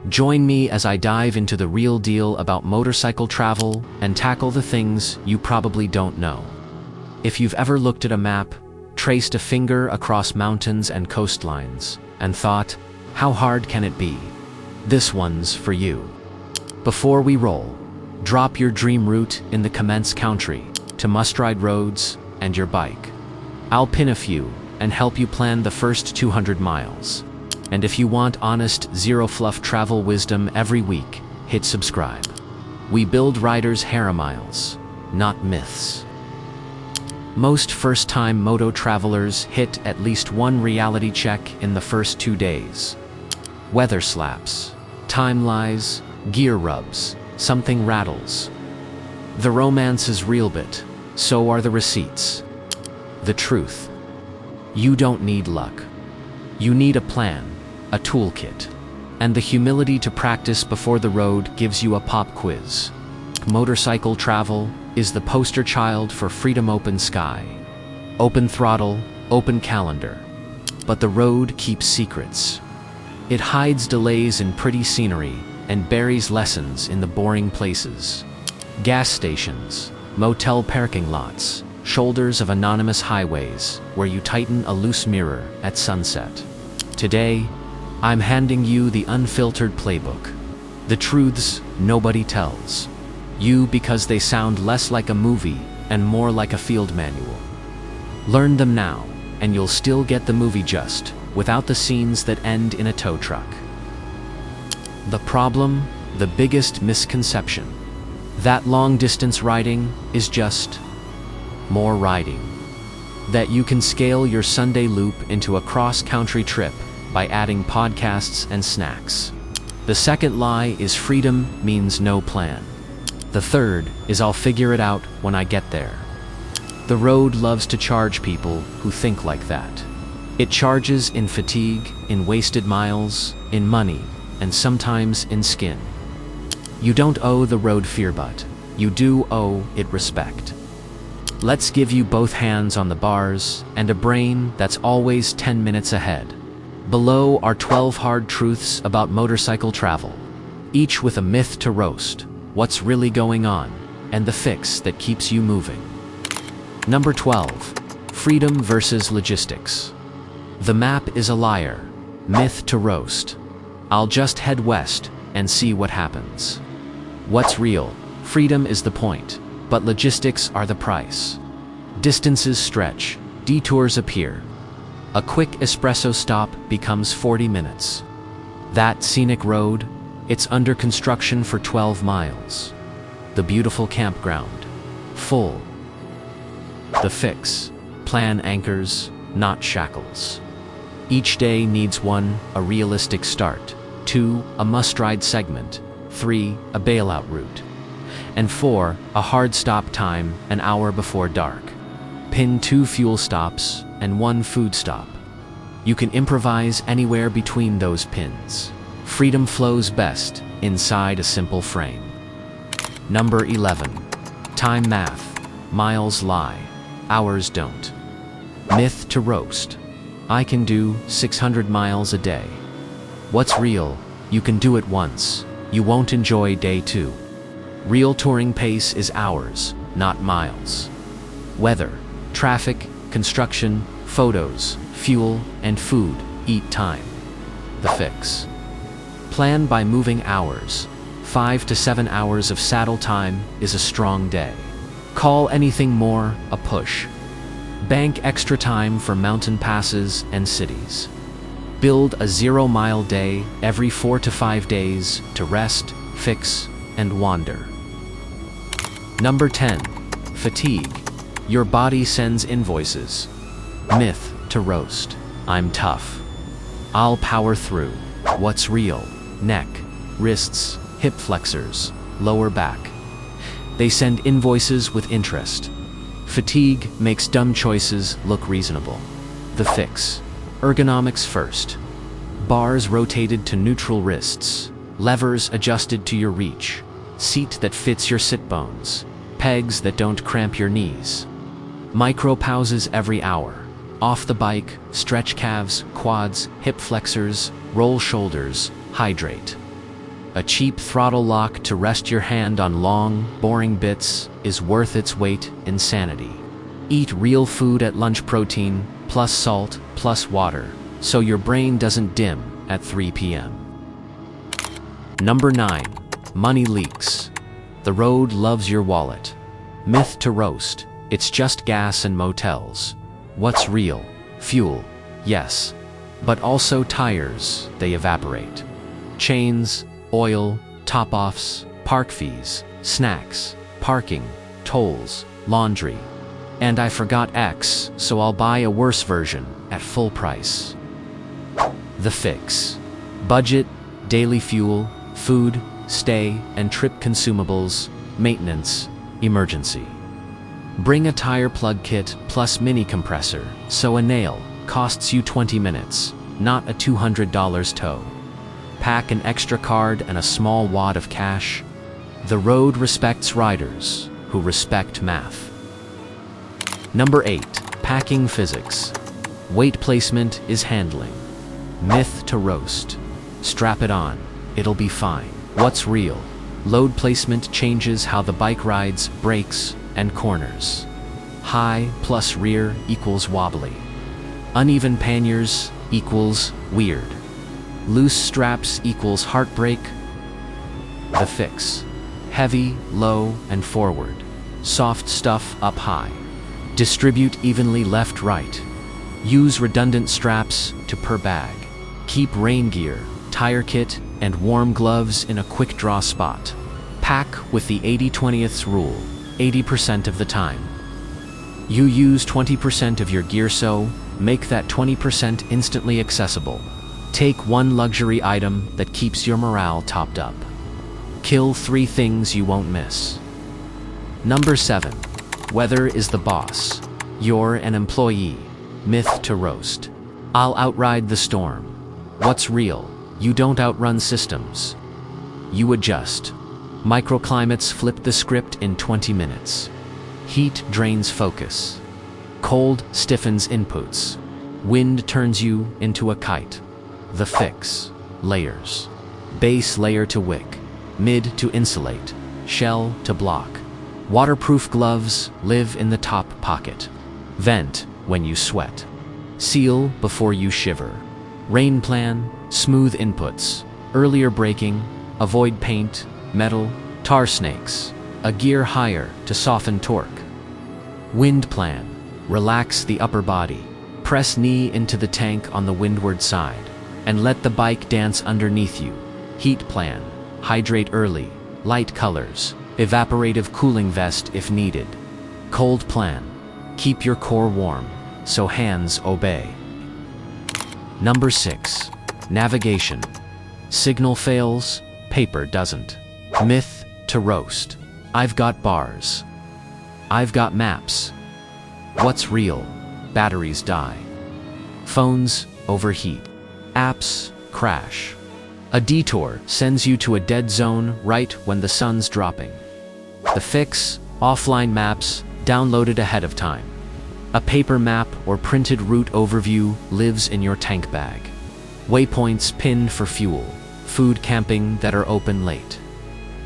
Join me as I dive into the real deal about motorcycle travel and tackle the things you probably don't know. If you've ever looked at a map, traced a finger across mountains and coastlines, and thought, how hard can it be? This one's for you. Before we roll, drop your dream route in the commence country to must-ride roads and your bike. I'll pin a few and help you plan the first 200 miles. And if you want honest, zero-fluff travel wisdom every week, hit subscribe. We build riders' miles, not myths. Most first-time moto travelers hit at least one reality check in the first 2 days. Weather slaps, time lies, gear rubs, something rattles. The romance is real, but so are the receipts. The truth. You don't need luck. You need a plan, a toolkit, and the humility to practice before the road gives you a pop quiz. Motorcycle travel is the poster child for freedom, open sky, open throttle, open calendar. But the road keeps secrets. It hides delays in pretty scenery and buries lessons in the boring places. Gas stations, motel parking lots, shoulders of anonymous highways where you tighten a loose mirror at sunset. Today, I'm handing you the unfiltered playbook. The truths nobody tells you because they sound less like a movie and more like a field manual. Learn them now, and you'll still get the movie just without the scenes that end in a tow truck. The problem, the biggest misconception, that long-distance riding is just more riding. That you can scale your Sunday loop into a cross-country trip by adding podcasts and snacks. The second lie is freedom means no plan. The third is I'll figure it out when I get there. The road loves to charge people who think like that. It charges in fatigue, in wasted miles, in money, and sometimes in skin. You don't owe the road fear, but you do owe it respect. Let's give you both hands on the bars and a brain that's always 10 minutes ahead. Below are 12 hard truths about motorcycle travel, each with a myth to roast, what's really going on, and the fix that keeps you moving. Number 12. Freedom versus logistics. The map is a liar, myth to roast. I'll just head west and see what happens. What's real? Freedom is the point, but logistics are the price. Distances stretch, detours appear. A quick espresso stop becomes 40 minutes. That scenic road, it's under construction for 12 miles. The beautiful campground, full. The fix, plan anchors, not shackles. Each day needs 1, a realistic start, 2, a must-ride segment, 3, a bailout route, and 4, a hard stop time an hour before dark. Pin 2 fuel stops and 1 food stop. You can improvise anywhere between those pins. Freedom flows best inside a simple frame. Number 11. Time math. Miles lie, hours don't. Myth to roast. I can do 600 miles a day. What's real? You can do it once. You won't enjoy day 2. Real touring pace is hours, not miles. Weather, traffic, construction, photos, fuel, and food eat time. The fix. Plan by moving hours. 5 to 7 hours of saddle time is a strong day. Call anything more a push. Bank extra time for mountain passes and cities. Build a 0-mile day every 4 to 5 days to rest, fix, and wander. Number 10. Fatigue. Your body sends invoices. Myth to roast. I'm tough. I'll power through. What's real? Neck, wrists, hip flexors, lower back. They send invoices with interest. Fatigue makes dumb choices look reasonable. The fix. Ergonomics first. Bars rotated to neutral wrists. Levers adjusted to your reach. Seat that fits your sit bones. Pegs that don't cramp your knees. Micropauses every hour. Off the bike, stretch calves, quads, hip flexors, roll shoulders, hydrate. A cheap throttle lock to rest your hand on long, boring bits is worth its weight in sanity. Eat real food at lunch, protein, plus salt, plus water, so your brain doesn't dim at 3 p.m. Number 9. Money leaks. The road loves your wallet. Myth to roast. It's just gas and motels. What's real? Fuel. Yes. But also tires, they evaporate. Chains, oil, top-offs, park fees, snacks, parking, tolls, laundry. And I forgot X, so I'll buy a worse version at full price. The fix. Budget, daily fuel, food, stay and trip consumables, maintenance, emergency. Bring a tire plug kit plus mini compressor, so a nail costs you 20 minutes, not a $200 tow. Pack an extra card and a small wad of cash. The road respects riders who respect math. Number 8. Packing physics. Weight placement is handling. Myth to roast. Strap it on, it'll be fine. What's real? Load placement changes how the bike rides, brakes, and corners. High plus rear equals wobbly. Uneven panniers equals weird. Loose straps equals heartbreak. The fix. Heavy, low, and forward. Soft stuff up high. Distribute evenly left-right. Use redundant straps to per bag. Keep rain gear, tire kit, and warm gloves in a quick draw spot. Pack with the 80/20 rule, 80% of the time. You use 20% of your gear, so make that 20% instantly accessible. Take one luxury item that keeps your morale topped up. Kill 3 things you won't miss. Number 7. Weather is the boss. You're an employee. Myth to roast. I'll outride the storm. What's real? You don't outrun systems. You adjust. Microclimates flip the script in 20 minutes. Heat drains focus. Cold stiffens inputs. Wind turns you into a kite. The fix. Layers. Base layer to wick. Mid to insulate. Shell to block. Waterproof gloves live in the top pocket. Vent when you sweat. Seal before you shiver. Rain plan, smooth inputs, earlier braking, avoid paint, metal, tar snakes, a gear higher to soften torque. Wind plan, relax the upper body, press knee into the tank on the windward side, and let the bike dance underneath you. Heat plan, hydrate early, light colors, evaporative cooling vest if needed. Cold plan, keep your core warm, so hands obey. Number 6. Navigation. Signal fails, paper doesn't. Myth to roast. I've got bars. I've got maps. What's real? Batteries die. Phones overheat. Apps crash. A detour sends you to a dead zone right when the sun's dropping. The fix, offline maps, downloaded ahead of time. A paper map or printed route overview lives in your tank bag. Waypoints pinned for fuel, food camping that are open late.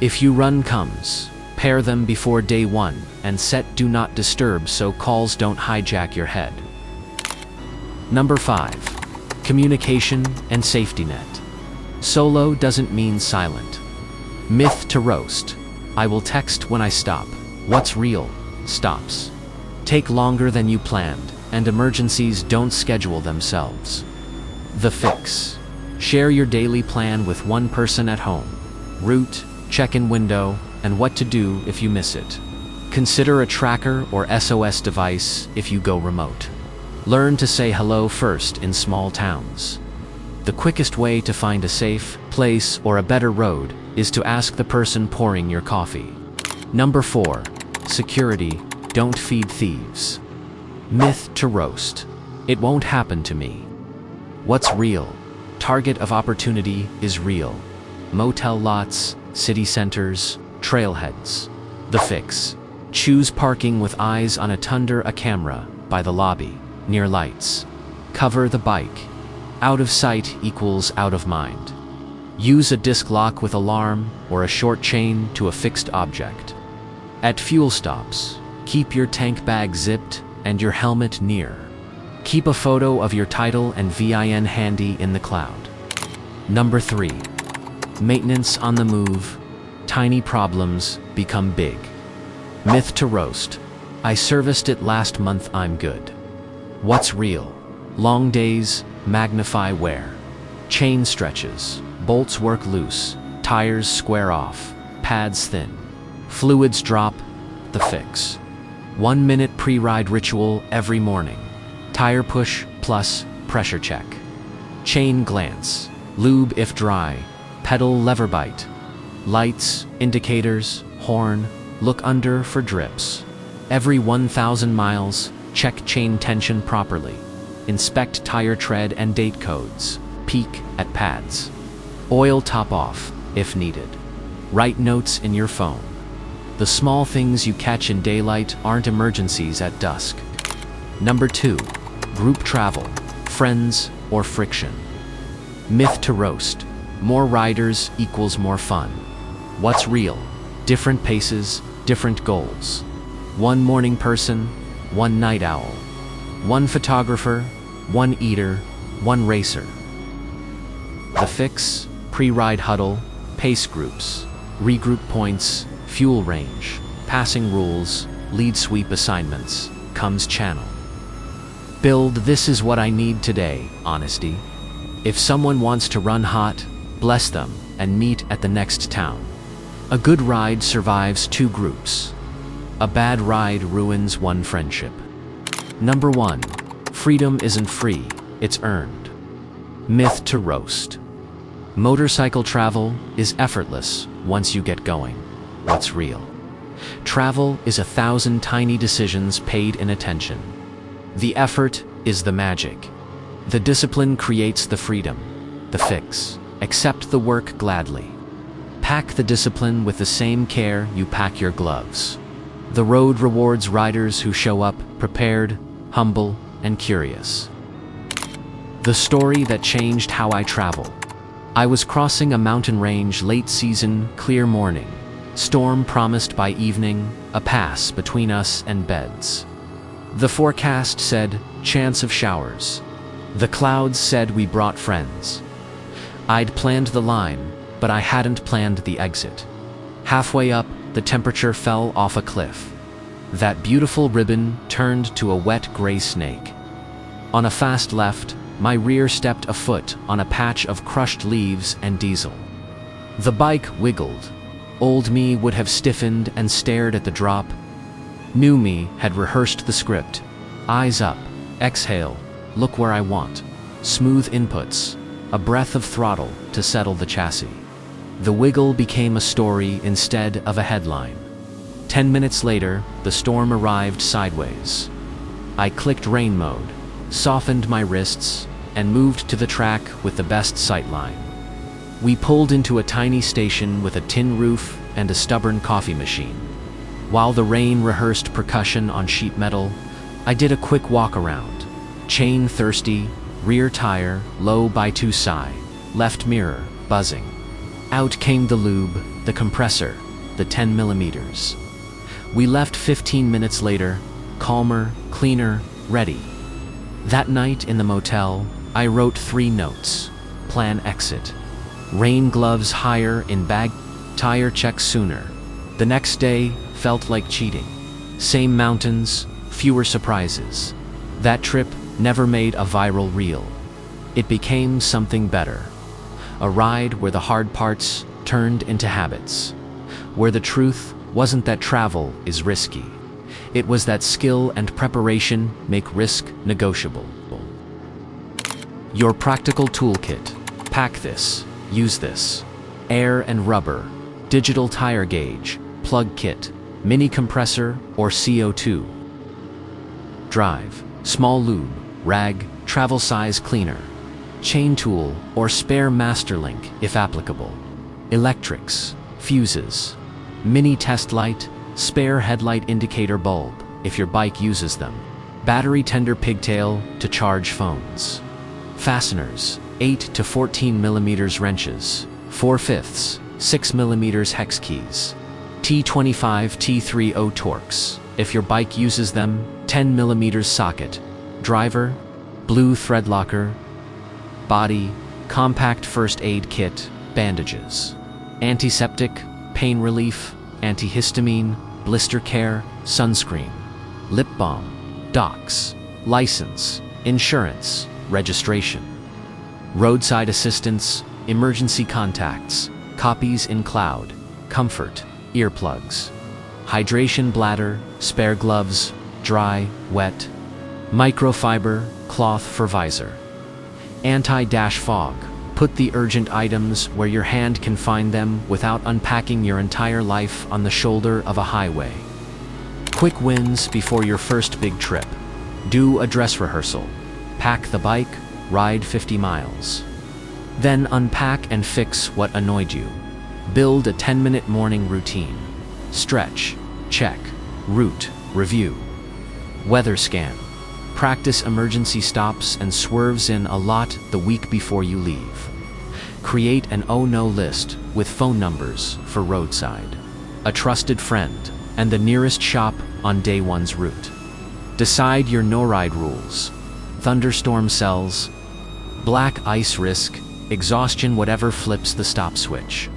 If you run comes, pair them before day 1 and set do not disturb so calls don't hijack your head. Number 5. Communication and safety net. Solo doesn't mean silent. Myth to roast. I will text when I stop. What's real? Stops take longer than you planned, and emergencies don't schedule themselves. The fix. Share your daily plan with one person at home. Route, check-in window, and what to do if you miss it. Consider a tracker or SOS device if you go remote. Learn to say hello first in small towns. The quickest way to find a safe place or a better road is to ask the person pouring your coffee. Number 4. Security. Don't feed thieves. Myth to roast. It won't happen to me. What's real? Target of opportunity is real. Motel lots, city centers, trailheads. The fix. Choose parking with eyes on a camera by the lobby, near lights. Cover the bike. Out of sight equals out of mind. Use a disc lock with alarm or a short chain to a fixed object. At fuel stops, keep your tank bag zipped and your helmet near. Keep a photo of your title and VIN handy in the cloud. Number 3. Maintenance on the move. Tiny problems become big. Myth to roast. I serviced it last month, I'm good. What's real? Long days magnify wear. Chain stretches, bolts work loose, tires square off, pads thin. Fluids drop, the fix. 1 minute pre-ride ritual every morning. Tire push plus pressure check. Chain glance, lube if dry, pedal lever bite. Lights, indicators, horn, look under for drips. Every 1,000 miles, check chain tension properly. Inspect tire tread and date codes. Peek at pads. Oil top off, if needed. Write notes in your phone. The small things you catch in daylight aren't emergencies at dusk. Number 2. Group travel, friends, or friction. Myth to roast. More riders equals more fun. What's real? Different paces, different goals. One morning person, one night owl. One photographer, one eater, one racer. The fix, pre-ride huddle, pace groups, regroup points, fuel range, passing rules, lead sweep assignments, comes channel. Build this is what I need today, honesty. If someone wants to run hot, bless them and meet at the next town. A good ride survives 2 groups. A bad ride ruins 1 friendship. Number 1. Freedom isn't free, it's earned. Myth to roast. Motorcycle travel is effortless once you get going. What's real? Travel is 1,000 tiny decisions paid in attention. The effort is the magic. The discipline creates the freedom. The fix. Accept the work gladly. Pack the discipline with the same care you pack your gloves. The road rewards riders who show up prepared, humble, and curious. The story that changed how I travel. I was crossing a mountain range late season, clear morning. Storm promised by evening, a pass between us and beds. The forecast said, chance of showers. The clouds said we brought friends. I'd planned the line, but I hadn't planned the exit. Halfway up, the temperature fell off a cliff. That beautiful ribbon turned to a wet gray snake. On a fast left, my rear stepped a foot on a patch of crushed leaves and diesel. The bike wiggled. Old me would have stiffened and stared at the drop. New me had rehearsed the script. Eyes up, exhale, look where I want. Smooth inputs, a breath of throttle to settle the chassis. The wiggle became a story instead of a headline. 10 minutes later, the storm arrived sideways. I clicked rain mode, softened my wrists, and moved to the track with the best sightline. We pulled into a tiny station with a tin roof and a stubborn coffee machine. While the rain rehearsed percussion on sheet metal, I did a quick walk around. Chain thirsty, rear tire, low by 2 sigh, left mirror, buzzing. Out came the lube, the compressor, the 10 millimeters. We left 15 minutes later, calmer, cleaner, ready. That night in the motel, I wrote 3 notes. Plan exit. Rain gloves higher in bag, tire check sooner. The next day felt like cheating. Same mountains, fewer surprises. That trip never made a viral reel. It became something better. A ride where the hard parts turned into habits. Where the truth wasn't that travel is risky. It was that skill and preparation make risk negotiable. Your practical toolkit. Pack this, use this. Air and rubber, digital tire gauge, plug kit, mini compressor or CO2. Drive, small lube, rag, travel size cleaner. Chain tool or spare master link if applicable. Electrics, fuses. Mini test light, spare headlight indicator bulb if your bike uses them. Battery tender pigtail to charge phones. Fasteners, 8 to 14 millimeters wrenches, 4/5, 6mm hex keys. T25 T30 Torx, if your bike uses them, 10mm socket. Driver, blue thread locker. Body, compact first aid kit, bandages. Antiseptic, pain relief, antihistamine, blister care, sunscreen. Lip balm, docs, license, insurance, registration. Roadside assistance, emergency contacts, copies in cloud, comfort, earplugs. Hydration bladder, spare gloves, dry, wet. Microfiber, cloth for visor. Anti-dash fog, put the urgent items where your hand can find them without unpacking your entire life on the shoulder of a highway. Quick wins before your first big trip. Do a dress rehearsal. Pack the bike, ride 50 miles. Then unpack and fix what annoyed you. Build a 10-minute morning routine. Stretch, check, route, review. Weather scan. Practice emergency stops and swerves in a lot the week before you leave. Create an oh no list with phone numbers for roadside, a trusted friend, and the nearest shop on day one's route. Decide your no-ride rules. Thunderstorm cells, black ice risk, exhaustion, whatever flips the stop switch.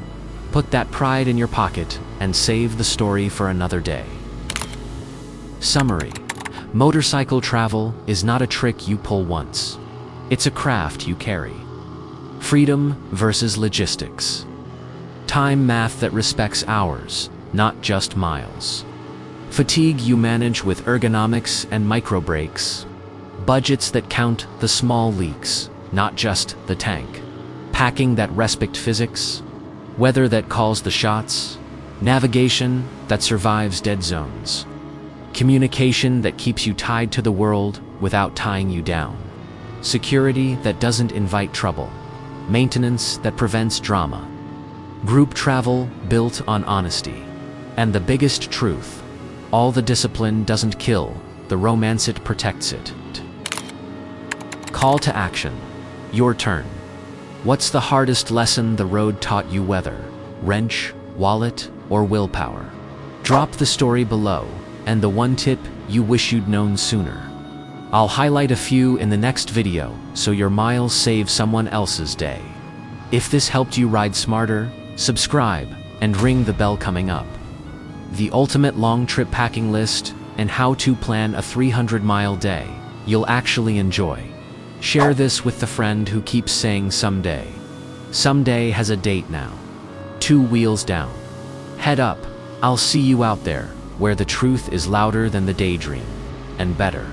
Put that pride in your pocket and save the story for another day. Summary. Motorcycle travel is not a trick you pull once. It's a craft you carry. Freedom versus logistics. Time math that respects hours, not just miles. Fatigue you manage with ergonomics and micro brakes. Budgets that count the small leaks, not just the tank. Packing that respect physics. Weather that calls the shots. Navigation that survives dead zones. Communication that keeps you tied to the world without tying you down. Security that doesn't invite trouble. Maintenance that prevents drama. Group travel built on honesty. And the biggest truth, all the discipline doesn't kill, the romance it protects it. Call to action. Your turn. What's the hardest lesson the road taught you, whether wrench, wallet, or willpower? Drop the story below, and the one tip you wish you'd known sooner. I'll highlight a few in the next video so your miles save someone else's day. If this helped you ride smarter, subscribe and ring the bell coming up. The ultimate long trip packing list and how to plan a 300-mile day you'll actually enjoy. Share this with the friend who keeps saying someday. Someday has a date now. 2 wheels down. Head up, I'll see you out there, where the truth is louder than the daydream, and better.